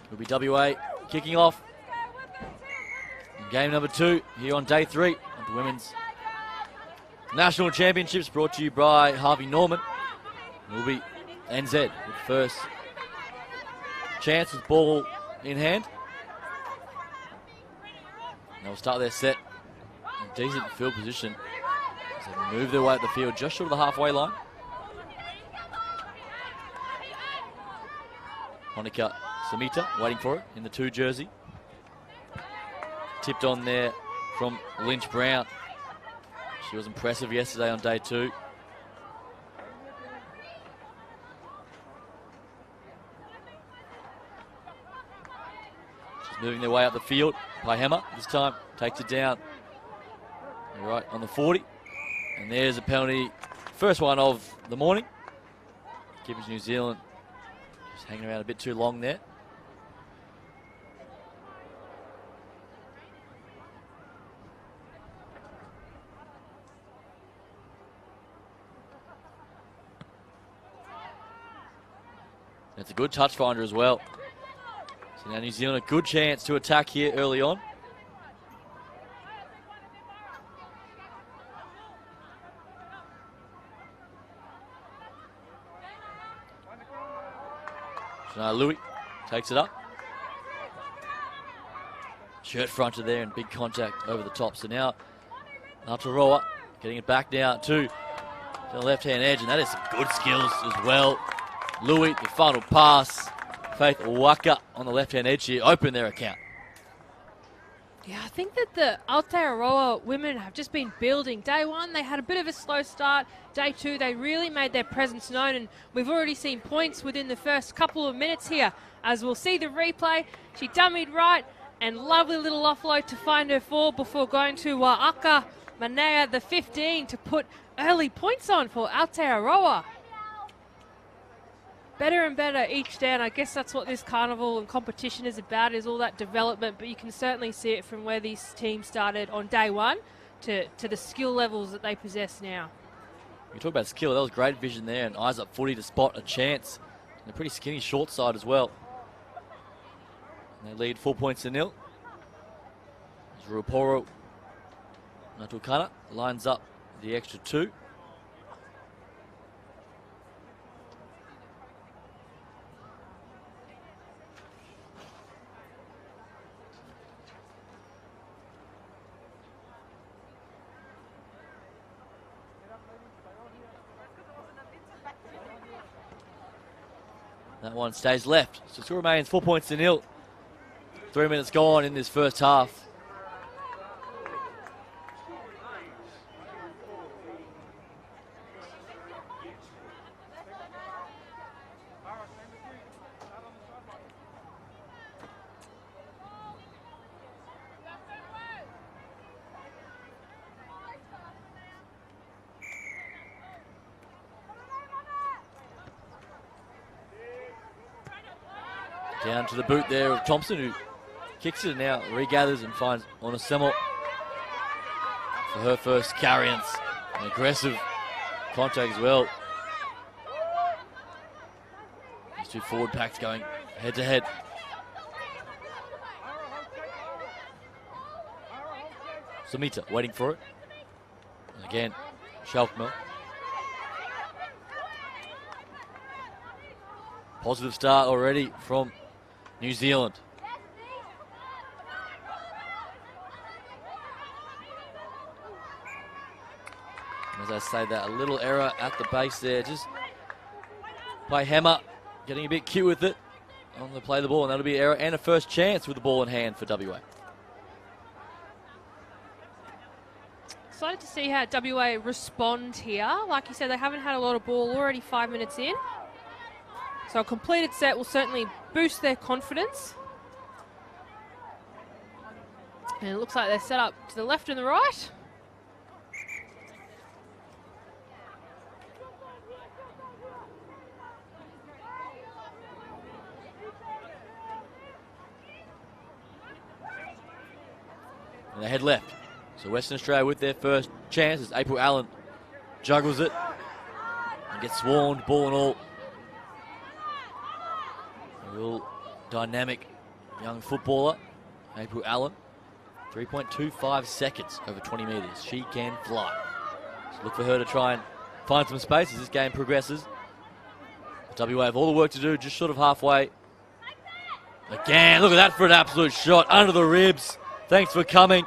Will be WA kicking off game number 2 here on day 3 of the Women's National Championships, brought to you by Harvey Norman. It will be NZ with first chance with ball in hand. They'll start their set in decent field position as they move their way up the field just short of the halfway line. Monica Samita waiting for it in the 2 jersey. Tipped on there from Lynch Brown. She was impressive yesterday on day 2. She's moving their way up the field. Paihema this time takes it down right on the 40. And there's a penalty. First one of the morning. Keepers New Zealand just hanging around a bit too long there. It's a good touch finder as well. So now New Zealand a good chance to attack here early on. Shania Louis takes it up. Shirt fronted there and big contact over the top. So now Aotearoa getting it back now to the left-hand edge, and that is some good skills as well. Louis, the final pass. Faith Waka on the left-hand edge here, open their account. Yeah, I think that the Aotearoa women have just been building. Day 1, they had a bit of a slow start. Day 2, they really made their presence known, and we've already seen points within the first couple of minutes here. As we'll see the replay, she dummied right, and lovely little offload to find her 4 before going to Aka Manea, the 15, to put early points on for Aotearoa. Better and better each day, and I guess that's what this carnival and competition is about, is all that development, but you can certainly see it from where these teams started on day 1 to the skill levels that they possess now. You talk about skill, that was great vision there, and eyes up footy to spot a chance. And a pretty skinny short side as well. And they lead 4 points to 0. As Ruaporo Natukana lines up the extra 2. That one stays left. So it still remains 4 points to 0. 3 minutes gone in this first half. Down to the boot there of Thompson, who kicks it and now regathers and finds Onosemo for her first carryance. An aggressive contact as well. These 2 forward packs going head to head. Samita waiting for it. And again, Shelfmill. Positive start already from New Zealand. As I say that, a little error at the base there. Just Paihema getting a bit cute with it on the play of the ball, and that'll be an error and a first chance with the ball in hand for WA. Excited to see how WA respond here. Like you said, they haven't had a lot of ball, already 5 minutes in. So a completed set will certainly boost their confidence. And it looks like they're set up to the left and the right. And they head left. So Western Australia with their first chance as April Allen juggles it and gets swarmed, ball and all. A real dynamic young footballer, April Allen. 3.25 seconds over 20 metres. She can fly. So look for her to try and find some space as this game progresses. WA have all the work to do, just short of halfway. Again, look at that for an absolute shot under the ribs. Thanks for coming.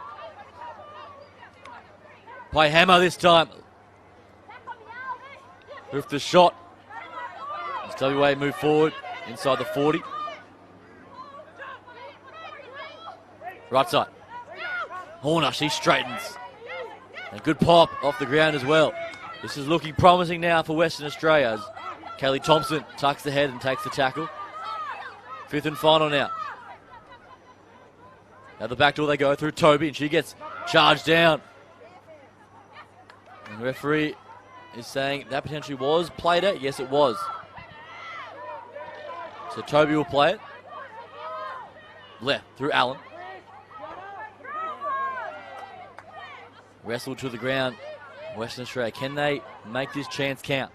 By Hammer this time. With the shot. As WA move forward inside the 40. Right side. Horner, she straightens. A good pop off the ground as well. This is looking promising now for Western Australia as Kaylee Thompson tucks the head and takes the tackle. Fifth and final now. At the back door they go through Toby and she gets charged down. And the referee is saying that potentially was played at. Yes, it was. So Toby will play it. Left through Allen. Wrestled to the ground. Western Australia, can they make this chance count?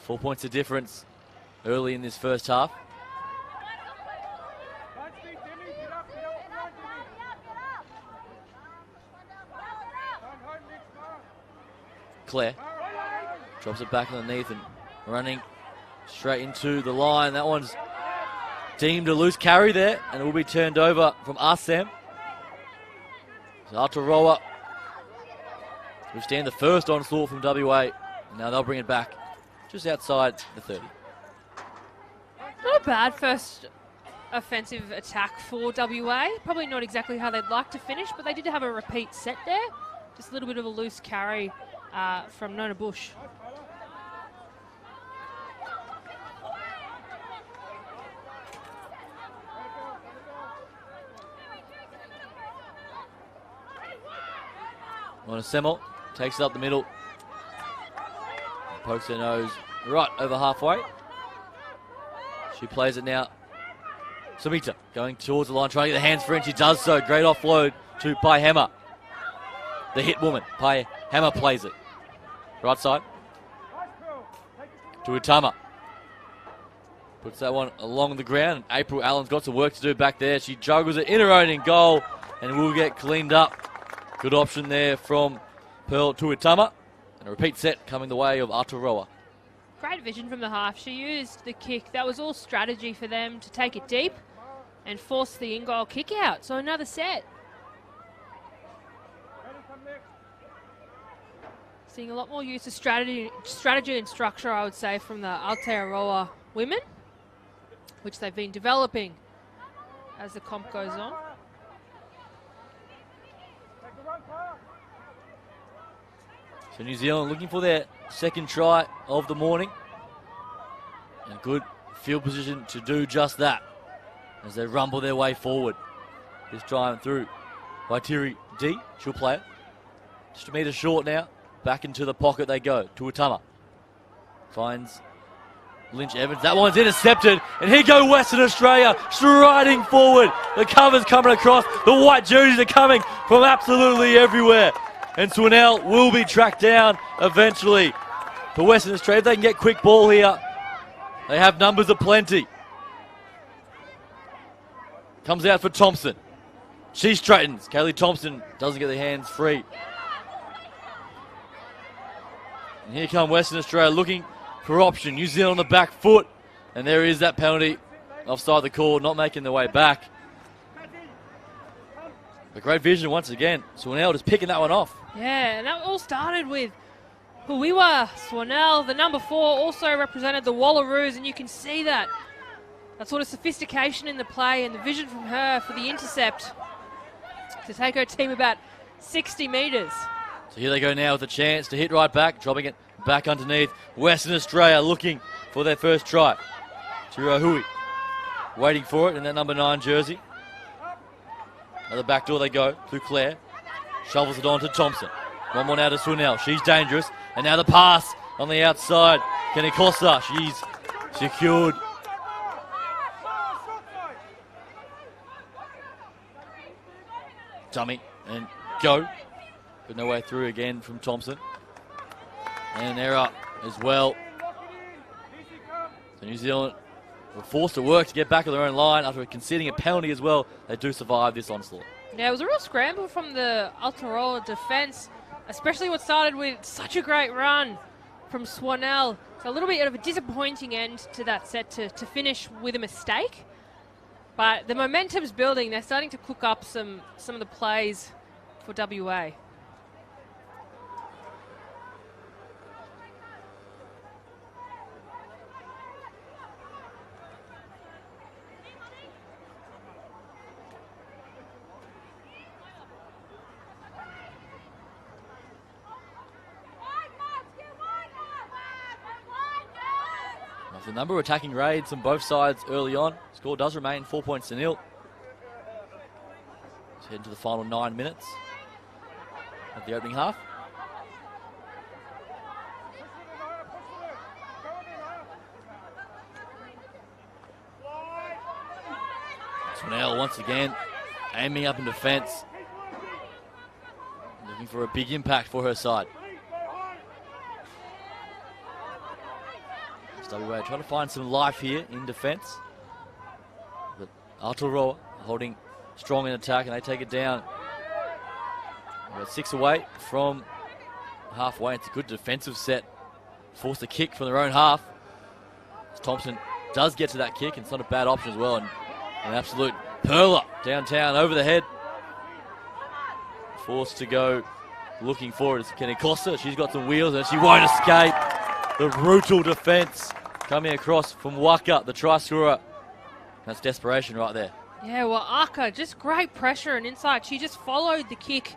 4 points of difference early in this first half. Claire drops it back underneath and running straight into the line. That one's deemed a loose carry there, and it will be turned over from Assam. So Aotearoa will stand the first onslaught from WA. Now they'll bring it back just outside the 30. Not a bad first offensive attack for WA. Probably not exactly how they'd like to finish, but they did have a repeat set there. Just a little bit of a loose carry from Nona Bush. Mona Semmel takes it up the middle. Pokes her nose right over halfway. She plays it now. Samita going towards the line, trying to get the hands free, and she does so. Great offload to Pai Hammer. The hit woman. Pai Hammer plays it. Right side. To Utama. Puts that one along the ground. April Allen's got some work to do back there. She juggles it in her own in goal and will get cleaned up. Good option there from Pearl to Utama. And a repeat set coming the way of Aotearoa. Great vision from the half. She used the kick. That was all strategy for them to take it deep and force the in-goal kick out. So another set. Seeing a lot more use of strategy and structure, I would say, from the Aotearoa women, which they've been developing as the comp goes on. So New Zealand looking for their second try of the morning. And a good field position to do just that as they rumble their way forward. This time through by Tiri D. She'll play it. Just a metre short now. Back into the pocket they go. To Utama. Finds Lynch Evans. That one's intercepted. And here go Western Australia striding forward. The cover's coming across. The white jerseys are coming from absolutely everywhere. And Swinnell will be tracked down eventually. For Western Australia, if they can get quick ball here, they have numbers aplenty. Comes out for Thompson. She straightens. Kaylee Thompson doesn't get the hands free. And here come Western Australia looking for option. New Zealand on the back foot. And there is that penalty offside the call, not making their way back. But great vision once again. Swinnell just picking that one off. Yeah, and that all started with Huiwa Swinnell. The number 4 also represented the Wallaroos, and you can see that sort of sophistication in the play and the vision from her for the intercept to take her team about 60 metres. So here they go now with a chance to hit right back, dropping it back underneath. Western Australia looking for their first try. Hui waiting for it in that number 9 jersey. At the back door they go through Claire. Shovels it on to Thompson. One more now to Swinnell. She's dangerous. And now the pass on the outside. Kenny Costa. She's secured. Dummy and go. But no way through again from Thompson. And an error as well. So New Zealand were forced to work to get back on their own line after conceding a penalty as well. They do survive this onslaught. Yeah, it was a real scramble from the Aotearoa defence, especially what started with such a great run from Swanell. So a little bit of a disappointing end to that set to finish with a mistake. But the momentum's building. They're starting to cook up some of the plays for WA. The number of attacking raids on both sides early on. Score does remain 4 points to nil. Let's head into the final 9 minutes of the opening half. Swanell once again aiming up in defence. Looking for a big impact for her side. WA trying to find some life here in defence. But Aotearoa holding strong in attack, and they take it down. About 6 away from halfway. It's a good defensive set. Forced a kick from their own half. As Thompson does get to that kick, and it's not a bad option as well. And an absolute perler downtown over the head. Forced to go looking for it is Kenny Costa. She's got some wheels and she won't escape. The brutal defence coming across from Waka, the try scorer. That's desperation right there. Yeah, well, Aka, just great pressure and insight. She just followed the kick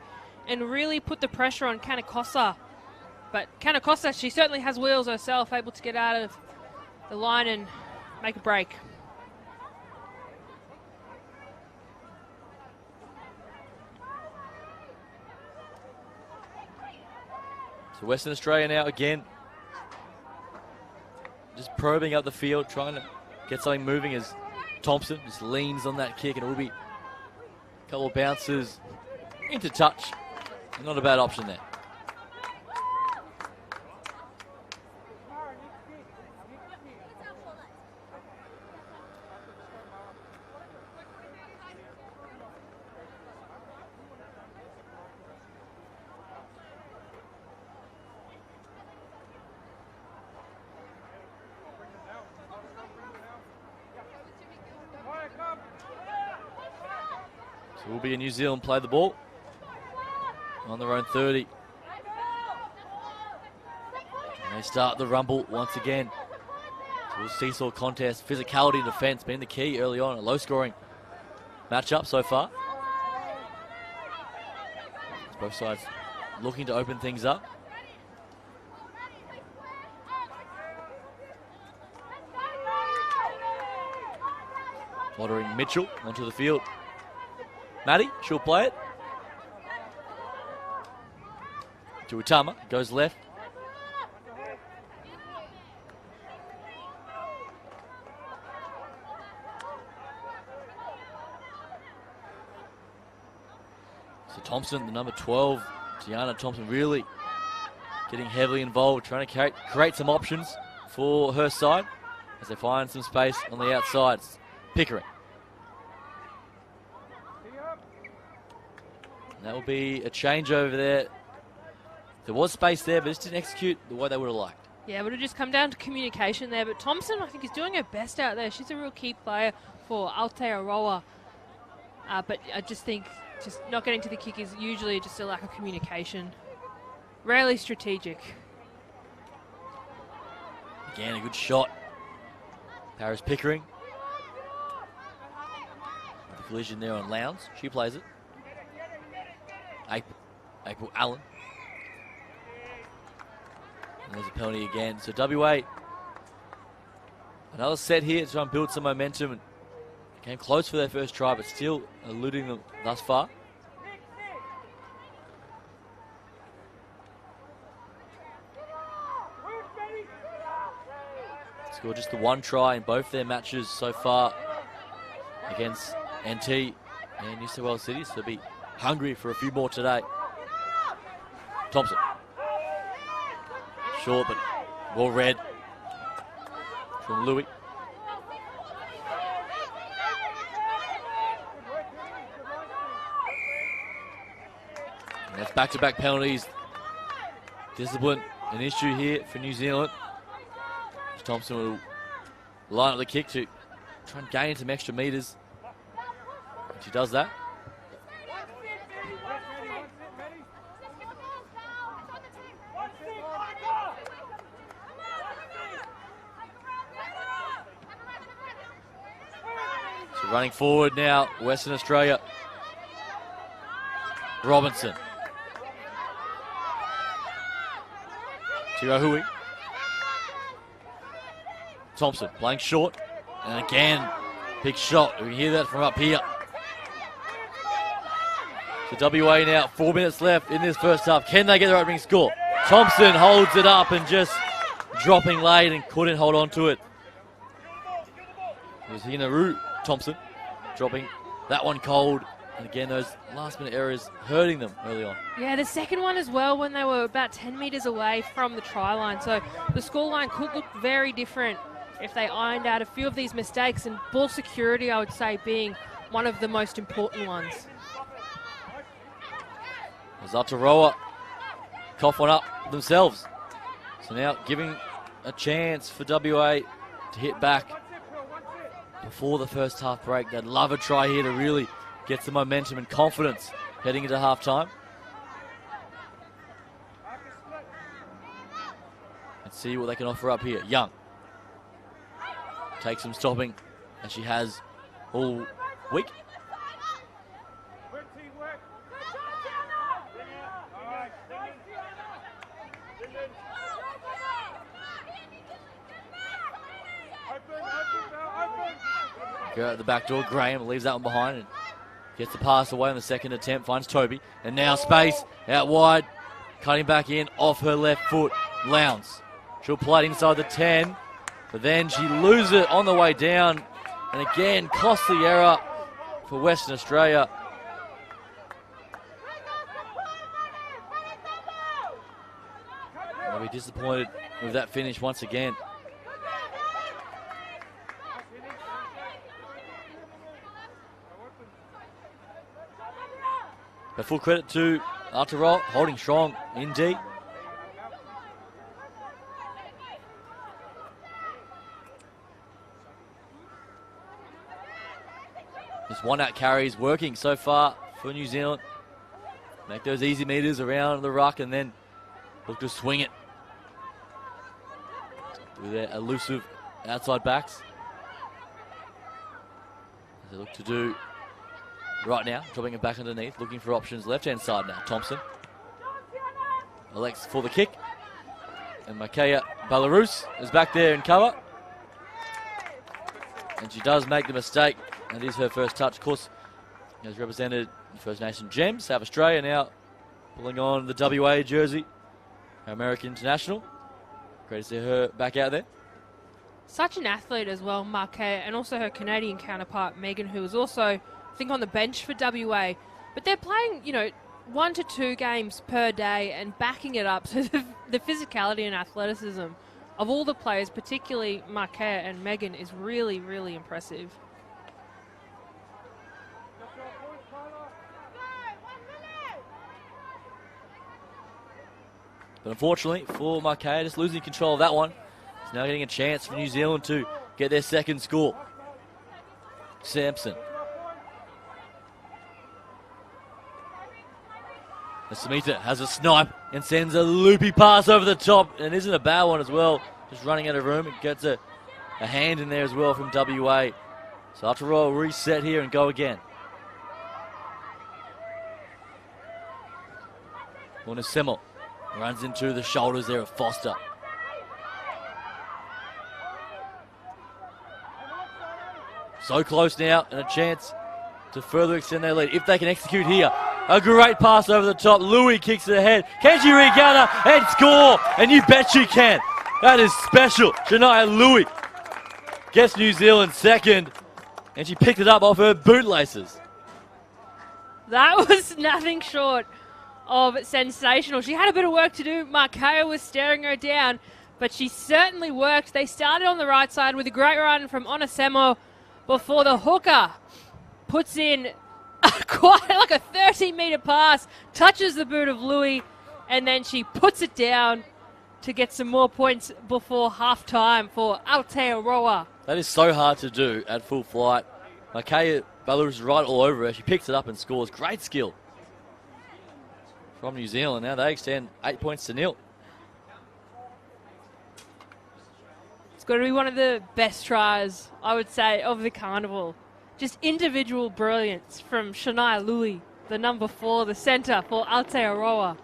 and really put the pressure on Kanakosa. But Kanakosa, she certainly has wheels herself, able to get out of the line and make a break. So Western Australia now again just probing up the field, trying to get something moving as Thompson just leans on that kick, and it will be a couple of bounces into touch. Not a bad option there. So it will be a New Zealand play the ball on their own 30. And they start the rumble once again. So a seesaw contest, physicality and defence being the key early on. A low-scoring matchup so far. Both sides looking to open things up. Watering Mitchell onto the field. Maddie, she'll play it. To Utama, goes left. So Thompson, the number 12, Tiana Thompson, really getting heavily involved, trying to create some options for her side as they find some space on the outsides. Pickering. And that will be a change over there. There was space there, but just didn't execute the way they would have liked. Yeah, it would have just come down to communication there. But Thompson, I think, is doing her best out there. She's a real key player for Aotearoa. But I just think just not getting to the kick is usually just a lack of communication. Rarely strategic. Again, a good shot. Paris Pickering. The collision there on Lowndes. She plays it. April Allen. And there's a penalty again. So WA, another set here to try and build some momentum. And came close for their first try, but still eluding them thus far. Scored just the one try in both their matches so far against NT and New South Wales City, so they'll be hungry for a few more today. Thompson. Short, but well read from Louis. And that's back-to-back penalties. Discipline, an issue here for New Zealand. Thompson will line up the kick to try and gain some extra metres. She does that. So running forward now, Western Australia. Robinson. Tirohui. Thompson playing short. And again, big shot. We hear that from up here. So WA now, 4 minutes left in this first half. Can they get their opening score? Thompson holds it up and just dropping late and couldn't hold on to it. It was Hinaru Thompson dropping that one cold. And again, those last-minute errors hurting them early on. Yeah, the second one as well when they were about 10 metres away from the try line. So the scoreline could look very different if they ironed out a few of these mistakes, and ball security, I would say, being one of the most important ones. As Aotearoa cough one up themselves. So now giving a chance for WA to hit back before the first half break. They'd love a try here to really get some momentum and confidence heading into halftime. Let's see what they can offer up here. Young takes some stopping, as she has all week. Go out the back door. Graham leaves that one behind and gets the pass away on the second attempt. Finds Toby. And now space out wide. Cutting back in off her left foot. Lowndes. She'll play it inside the 10. But then she loses it on the way down. And again, costly error for Western Australia. They'll be disappointed with that finish once again. But full credit to Aotearoa, holding strong indeed. Just one out carries working so far for New Zealand. Make those easy meters around the ruck and then look to swing it with their elusive outside backs. As they look to do right now, dropping it back underneath, looking for options left-hand side now. Thompson elects for the kick. And Makaya Belarus is back there in cover. And she does make the mistake. That is her first touch. Of course, has represented the First Nation Gems, South Australia, now pulling on the WA jersey. Our American international. Great to see her back out there. Such an athlete as well, Marquette, and also her Canadian counterpart, Megan, who is also, I think, on the bench for WA. But they're playing, 1 to 2 games per day and backing it up. So the physicality and athleticism of all the players, particularly Marquette and Megan, is really, really impressive. But unfortunately for Marquette, just losing control of that one. It's now getting a chance for New Zealand to get their second score. Sampson. Samita has a snipe and sends a loopy pass over the top, and isn't a bad one as well. Just running out of room and gets a hand in there as well from WA. So Aotearoa reset here and go again. Semmel runs into the shoulders there of Foster. So close now, and a chance to further extend their lead if they can execute here. A great pass over the top. Louis kicks it ahead. Can she regather and score? And you bet she can. That is special. Shania Louis gets New Zealand second, and she picked it up off her bootlaces. That was nothing short of sensational. She had a bit of work to do. Markea was staring her down, but she certainly worked. They started on the right side with a great run from Onisemo before the hooker puts in quite like a 30-metre pass, touches the boot of Louis, and then she puts it down to get some more points before half-time for Aotearoa. That is so hard to do at full flight. Makaya Belarus is right all over her. She picks it up and scores. Great skill from New Zealand. Now they extend 8 points to 0. It's got to be one of the best tries, I would say, of the carnival. Just individual brilliance from Shania Louis, the number 4, the centre for Aotearoa.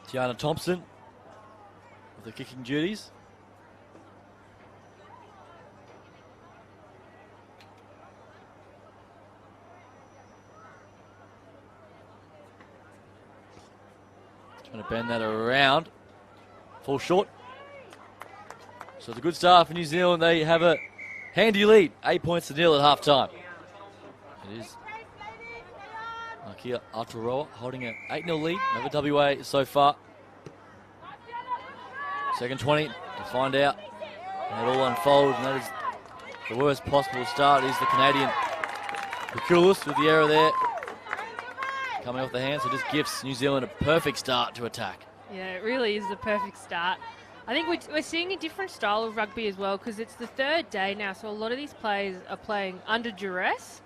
Tiana Thompson with the kicking duties. Trying to bend that around. Fall short. So it's a good start for New Zealand. They have a handy lead. 8 points to 0 at half time. It is Aotearoa holding an 8-0 lead over WA so far. Second 20 to find out. And it all unfolds, and that is the worst possible start is the Canadian Pukulis with the error there. Coming off the hand, so just gives New Zealand a perfect start to attack. Yeah, it really is the perfect start. I think we're seeing a different style of rugby as well because it's the third day now, so a lot of these players are playing under duress.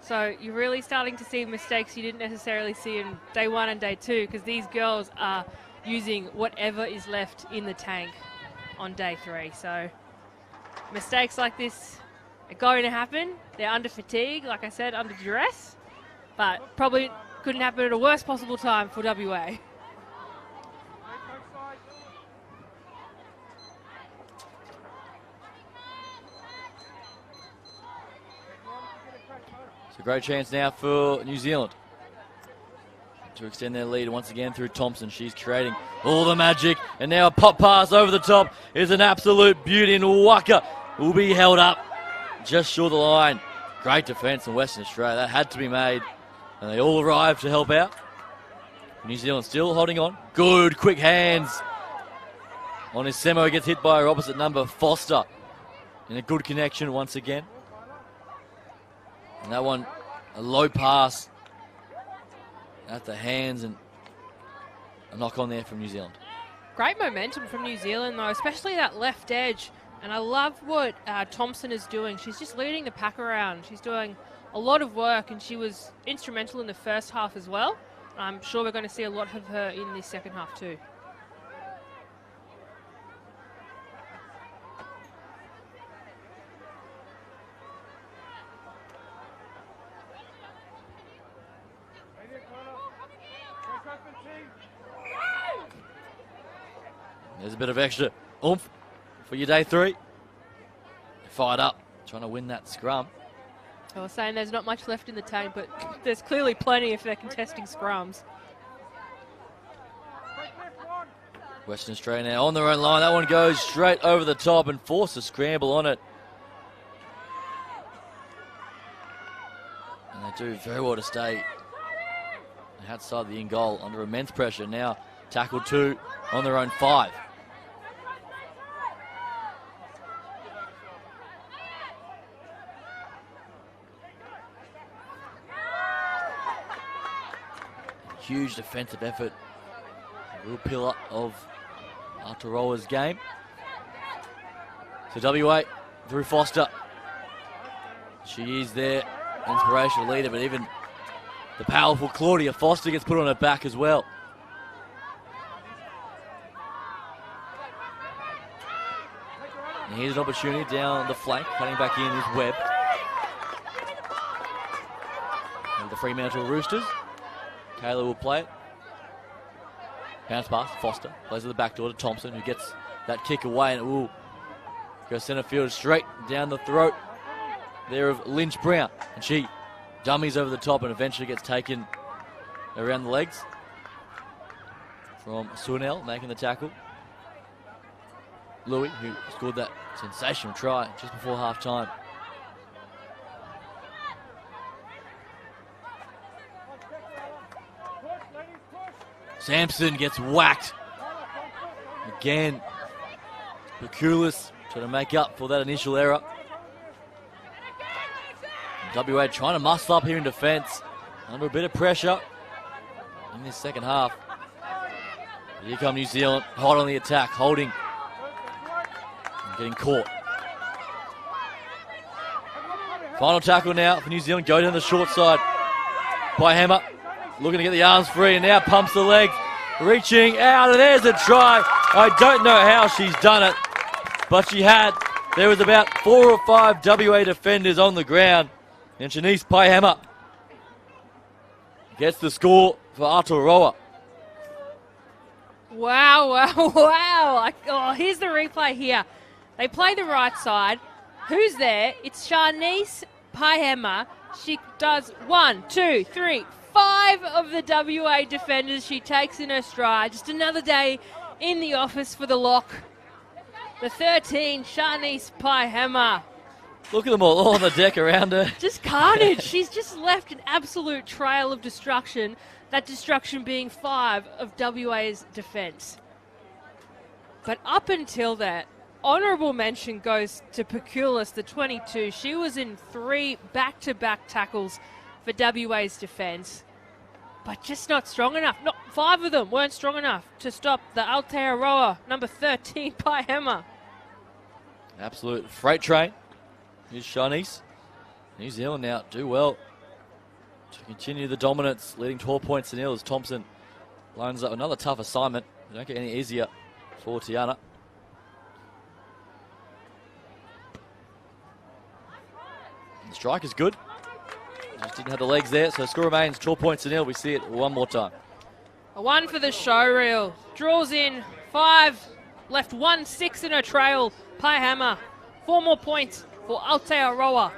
So you're really starting to see mistakes you didn't necessarily see in day 1 and day 2 because these girls are using whatever is left in the tank on day 3. So mistakes like this are going to happen. They're under fatigue, like I said, under duress, but probably couldn't happen at a worst possible time for WA. It's a great chance now for New Zealand to extend their lead once again through Thompson. She's creating all the magic, and now a pop pass over the top is an absolute beauty, and Waka will be held up just short of the line. Great defence in Western Australia. That had to be made, and they all arrived to help out. New Zealand still holding on. Good, quick hands on his Semo. Gets hit by her opposite number, Foster, in a good connection once again. And that one, a low pass at the hands, and a knock on there from New Zealand. Great momentum from New Zealand, though, especially that left edge. And I love what Thompson is doing. She's just leading the pack around. She's doing a lot of work, and she was instrumental in the first half as well. I'm sure we're going to see a lot of her in the second half too. There's a bit of extra oomph for your day 3. Fired up, trying to win that scrum. I was saying there's not much left in the tank, but there's clearly plenty if they're contesting scrums. Western Australia now on their own line. That one goes straight over the top and forced a scramble on it. And they do very well to stay outside the in goal under immense pressure. Now tackle 2 on their own 5. Huge defensive effort. A real pillar of Aotearoa's game. So WA through Foster. She is their inspirational leader, but even the powerful Claudia Foster gets put on her back as well. And here's an opportunity down the flank. Cutting back in is Webb. And the Fremantle Roosters. Kayla will play it. Bounce pass, Foster. Plays to the back door to Thompson, who gets that kick away, and it will go centre field straight down the throat there of Lynch Brown. And she dummies over the top and eventually gets taken around the legs from Sunel making the tackle. Louis, who scored that sensational try just before half time. Sampson gets whacked. Again, Peculis trying to make up for that initial error. WA trying to muscle up here in defence. Under a bit of pressure in this second half. But here come New Zealand, hot on the attack, holding. And getting caught. Final tackle now for New Zealand. Go down the short side by Hammer. Looking to get the arms free and now pumps the legs. Reaching out and there's a try. I don't know how she's done it, but she had. There was about 4 or 5 WA defenders on the ground. And Shanice Paihammer gets the score for Aotearoa. Wow. Here's the replay here. They play the right side. Who's there? It's Shanice Paihammer. She does 1, 2, 3, 5 of the WA defenders she takes in her stride. Just another day in the office for the lock. The 13, Shanice Paihammer. Look at them all on the deck around her. Just carnage. She's just left an absolute trail of destruction. That destruction being 5 of WA's defence. But up until that, honourable mention goes to Peculis, the 22. She was in 3 back-to-back tackles for WA's defence. But just not strong enough. Not 5 of them weren't strong enough to stop the Aotearoa number 13 Paihammer. Absolute freight train. Here's Shanice. New Zealand now do well to continue the dominance, leading 12 points to nil as Thompson lines up another tough assignment. They don't get any easier for Tiana. And the strike is good. Just didn't have the legs there, so score remains 12 points to nil. We see it one more time. A 1 for the show reel. Draws in 5, left 1-6 in her trail. Paihammer, 4 more points for Aotearoa.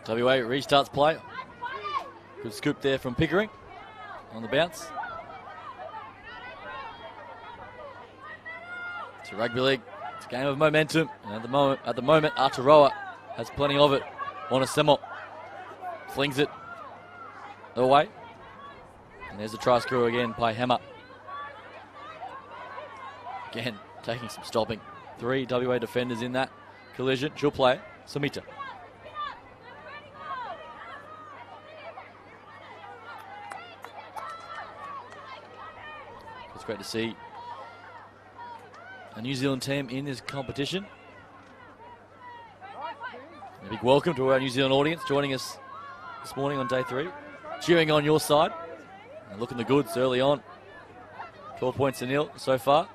WA restarts play. Good scoop there from Pickering on the bounce. It's a rugby league. It's a game of momentum. And at the moment, Aotearoa has plenty of it. Monosemo flings it away. And there's a try scorer again by Hammer. Again, taking some stopping. 3 WA defenders in that collision. She'll play Samita. It's great to see a New Zealand team in this competition. And a big welcome to our New Zealand audience joining us this morning on day 3. Cheering on your side. And looking the goods early on. 12 points to nil so far.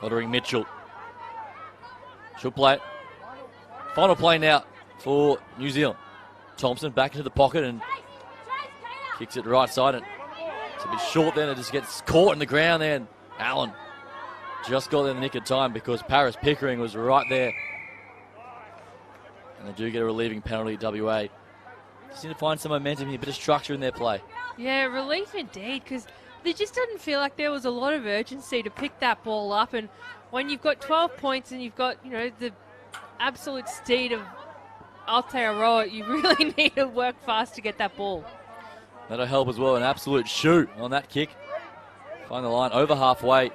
Ordering Mitchell. She'll play it. Final play now for New Zealand. Thompson back into the pocket and kicks it right side. And it's a bit short then. It just gets caught in the ground there. And Allen just got there in the nick of time because Paris Pickering was right there. And they do get a relieving penalty at WA. Just need to find some momentum here, a bit of structure in their play. Yeah, relief indeed, because there just didn't feel like there was a lot of urgency to pick that ball up. And when you've got 12 points and you've got, the absolute steed of Aotearoa, you really need to work fast to get that ball. That'll help as well. An absolute shoot on that kick. Find the line over halfway.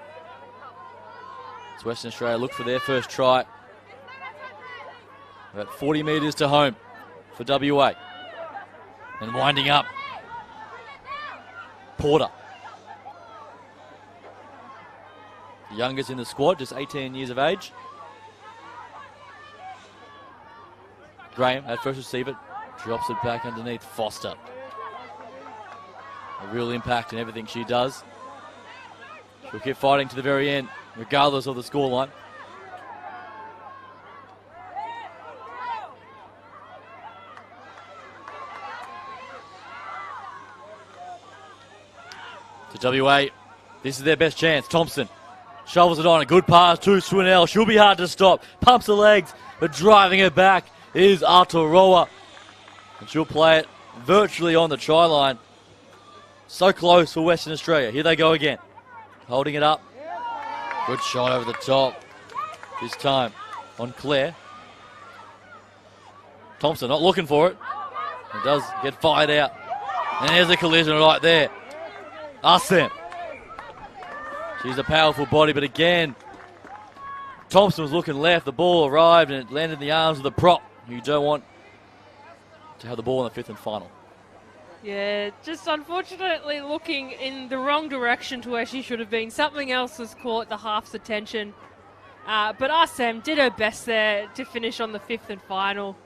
It's Western Australia look for their first try. About 40 metres to home for WA. And winding up. Porter. The youngest in the squad, just 18 years of age. Graham at first receive it. Drops it back underneath Foster. A real impact in everything she does. She'll keep fighting to the very end, regardless of the scoreline. To WA, this is their best chance. Thompson shovels it on, a good pass to Swinell. She'll be hard to stop. Pumps the legs, but driving it back is Aotearoa. And she'll play it virtually on the try line. So close for Western Australia. Here they go again. Holding it up. Good shot over the top. This time on Claire. Thompson not looking for it. It does get fired out. And there's a collision right there. Arsene. She's a powerful body, but again, Thompson was looking left. The ball arrived and it landed in the arms of the prop. You don't want to have the ball in the fifth and final. Yeah, just unfortunately looking in the wrong direction to where she should have been. Something else has caught the half's attention. But Arsene did her best there to finish on the fifth and final.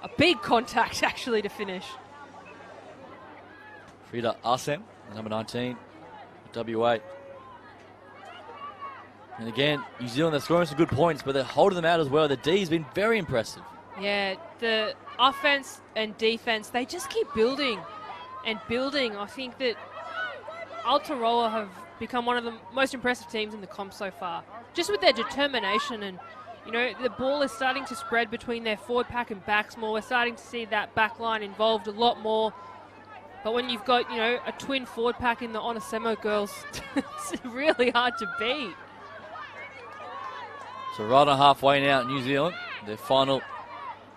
A big contact, actually, to finish. Frida Arsene, number 19, WA. And again, New Zealand, they're scoring some good points, but they're holding them out as well. The D's been very impressive. Yeah, the offense and defense, they just keep building and building. I think that Aotearoa have become one of the most impressive teams in the comp so far. Just with their determination and, you know, the ball is starting to spread between their forward pack and backs more. We're starting to see that back line involved a lot more. But when you've got, you know, a twin forward pack in the Onisemo girls, it's really hard to beat. So right on halfway now, New Zealand, their final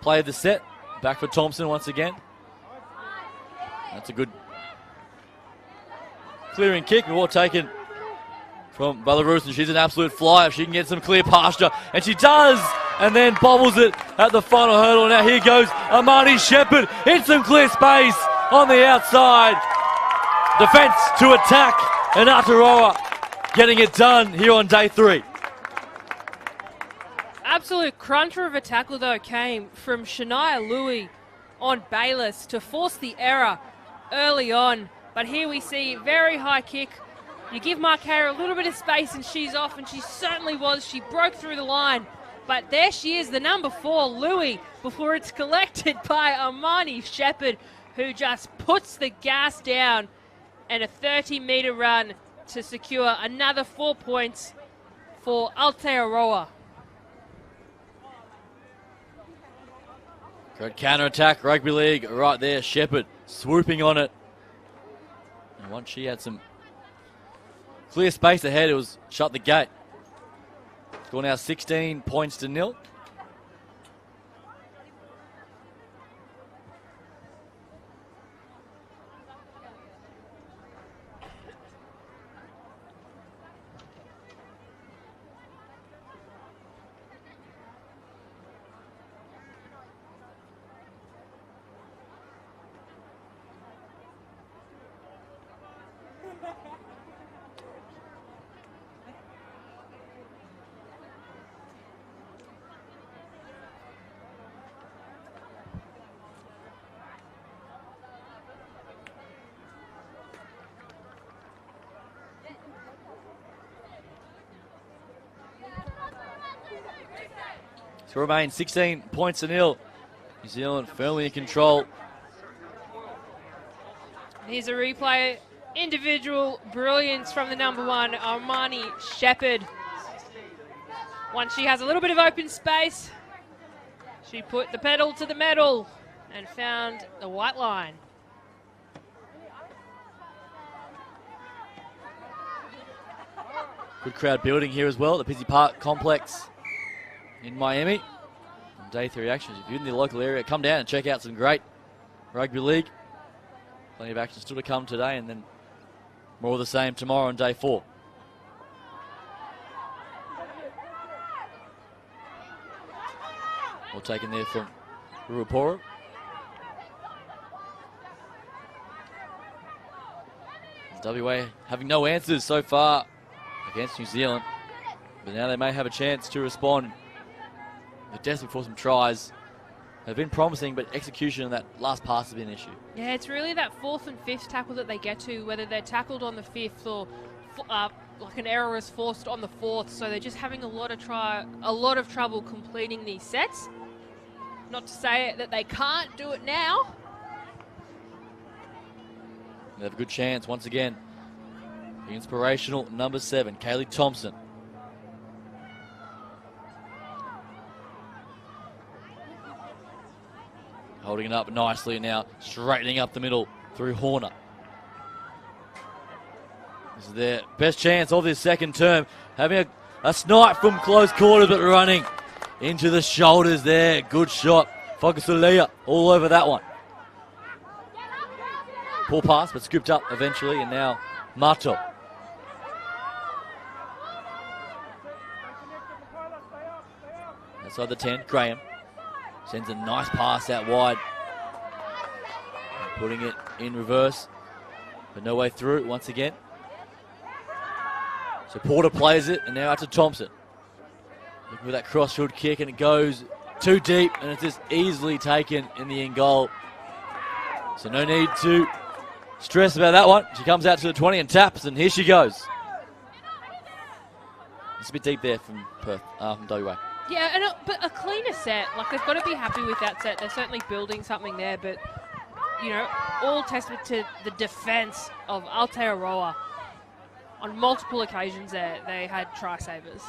play of the set. Back for Thompson once again. That's a good clearing kick. Well taken from Belarus, and she's an absolute flyer. If she can get some clear pasture, and she does, and then bobbles it at the final hurdle. Now here goes Amani Shepherd in some clear space on the outside. Defense to attack, and Aotearoa getting it done here on day 3. Absolute cruncher of a tackle, though, came from Shania Louie on Bayless to force the error early on. But here we see very high kick. You give Marqueira a little bit of space and she's off, and she certainly was. She broke through the line. But there she is, the number 4, Louie, before it's collected by Amani Shepherd, who just puts the gas down, and a 30-metre run to secure another 4 points for Aotearoa. Great counter-attack, rugby league right there. Shepherd swooping on it. And once she had some clear space ahead, it was shut the gate. Score now 16 points to 0. Score remains 16 points to 0. New Zealand firmly in control. Here's a replay. Individual brilliance from the number 1, Amani Shepherd. Once she has a little bit of open space, she put the pedal to the metal and found the white line. Good crowd building here as well at the Pizzey Park Complex in Miami. On day 3 actions. If you're in the local area, come down and check out some great rugby league. Plenty of action still to come today, and then more of the same tomorrow on day 4. Well taken there from Ruaporo. WA having no answers so far against New Zealand, but now they may have a chance to respond. They're desperate for some tries have been promising, but execution on that last pass has been an issue. Yeah, it's really that fourth and fifth tackle that they get to, whether they're tackled on the fifth or like an error is forced on the fourth. So they're just having a lot of trouble completing these sets. Not to say that they can't do it now. They have a good chance once again. The inspirational number 7, Kaylee Thompson. Holding it up nicely now, straightening up the middle through Horner. This is their best chance of this second term. Having a snipe from close quarters, but running into the shoulders there. Good shot. Fokusulia all over that one. Poor pass, but scooped up eventually, and now Mato. Outside the 10, Graham sends a nice pass out wide. Putting it in reverse, but no way through once again. So Porter plays it, and now out to Thompson. Looking for that cross-field kick, and it goes too deep, and it's just easily taken in the end goal. So no need to stress about that one. She comes out to the 20 and taps, and here she goes. It's a bit deep there from Perth, from WA. Yeah, but a cleaner set. Like, they've got to be happy with that set. They're certainly building something there, but, you know, all testament to the defence of Aotearoa. On multiple occasions there, they had try savers.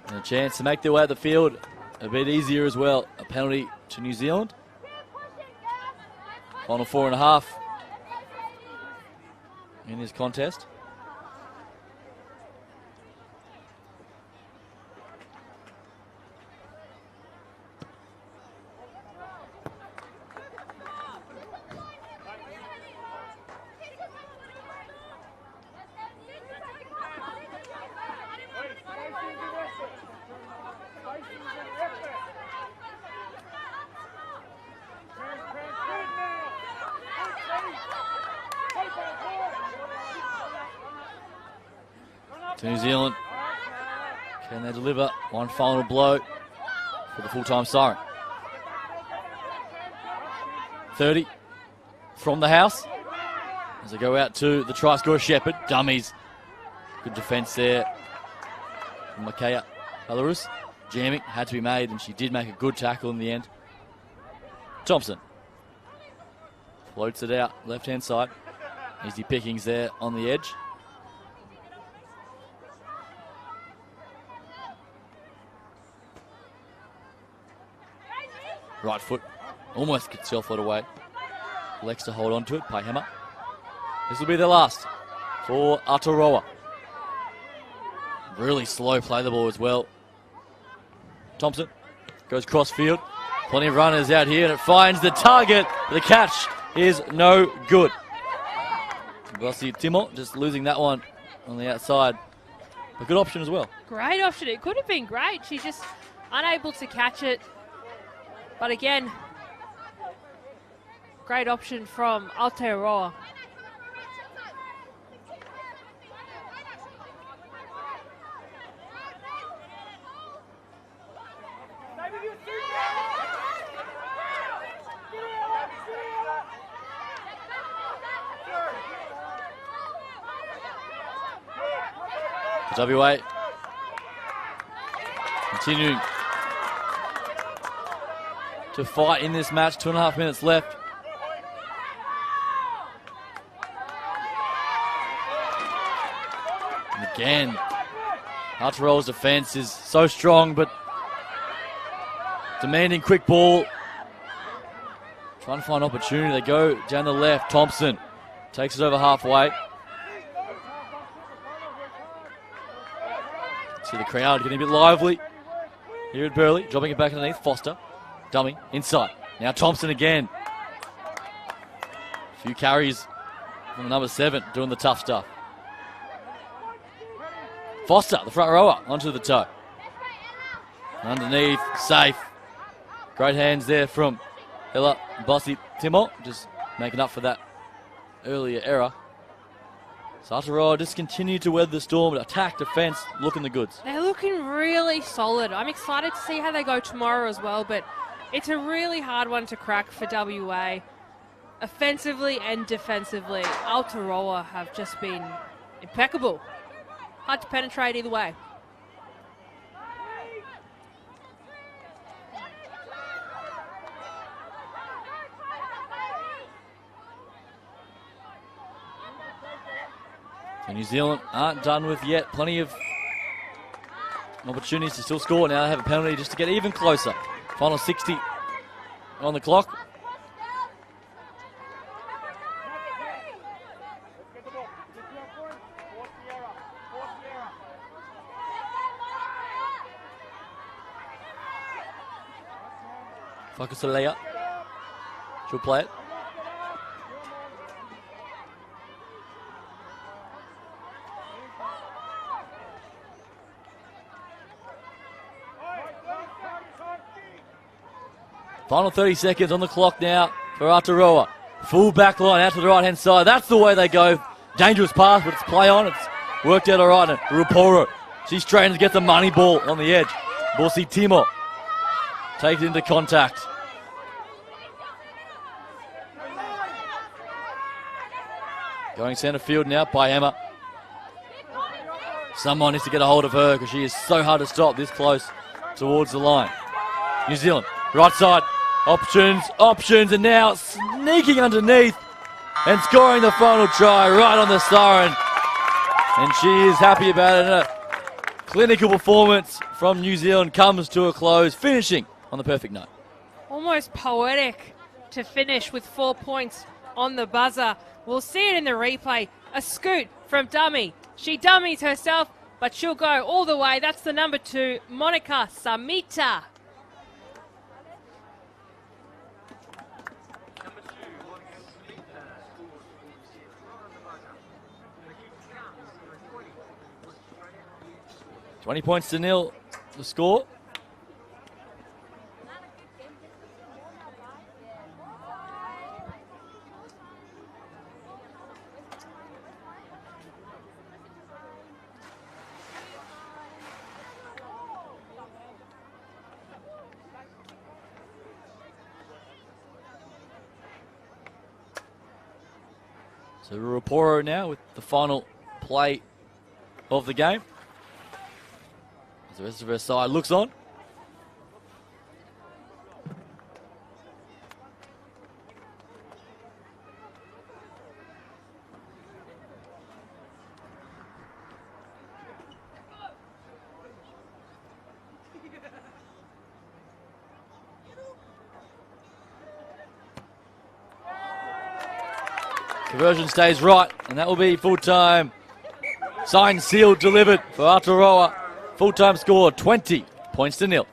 And a chance to make their way up the field a bit easier as well. A penalty to New Zealand. Final 4.5 in this contest. To New Zealand, can they deliver one final blow for the full-time siren? 30 from the house as they go out to the try scorer Shepherd. Dummies. Good defence there from Makaya Belarus. Jamming had to be made, and she did make a good tackle in the end. Thompson floats it out left-hand side. Easy pickings there on the edge. Right foot almost gets Selford away. Lex to hold on to it. Paihema. This will be their last for Aotearoa. Really slow play the ball as well. Thompson goes cross field. Plenty of runners out here, and it finds the target. The catch is no good. Aotearoa just losing that one on the outside. A good option as well. Great option. It could have been great. She's just unable to catch it. But again, great option from Aotearoa. WA continuing to fight in this match. 2.5 minutes left. And again, Aotearoa's defence is so strong, but demanding quick ball. Trying to find opportunity. They go down the left. Thompson takes it over halfway. See the crowd getting a bit lively here at Burleigh. Dropping it back underneath. Foster. Dummy. Inside. Now Thompson again. A few carries from the number 7 doing the tough stuff. Foster, the front rower, onto the toe. Underneath. Safe. Great hands there from Ella Bossy Timo. Just making up for that earlier error. So Aotearoa just continue to weather the storm, but attack, defence, looking the goods. They're looking really solid. I'm excited to see how they go tomorrow as well, but it's a really hard one to crack for WA. Offensively and defensively, Aotearoa have just been impeccable. Hard to penetrate either way. And New Zealand aren't done with yet. Plenty of opportunities to still score. Now they have a penalty just to get even closer. Final 60 on the clock. Whakasalea. She'll play it. Final 30 seconds on the clock now for Aotearoa. Full back line out to the right-hand side. That's the way they go. Dangerous pass, but it's play on. It's worked out all right. And Raporo, she's straight to get the money ball on the edge. Borsi Timo takes it into contact. Going centre field now by Emma. Someone needs to get a hold of her because she is so hard to stop this close towards the line. New Zealand, right side. Options, and now sneaking underneath and scoring the final try right on the siren. And she is happy about it. A clinical performance from New Zealand comes to a close, finishing on the perfect note. Almost poetic to finish with 4 points on the buzzer. We'll see it in the replay. A scoot from dummy. She dummies herself, but she'll go all the way. That's the number 2, Monica Samita. $20 points to nil, the score. So Raporo now with the final play of the game. As the rest of her side looks on. Conversion stays right, and that will be full-time. Signed, sealed, delivered for Aotearoa. Full-time score, 20 points to nil.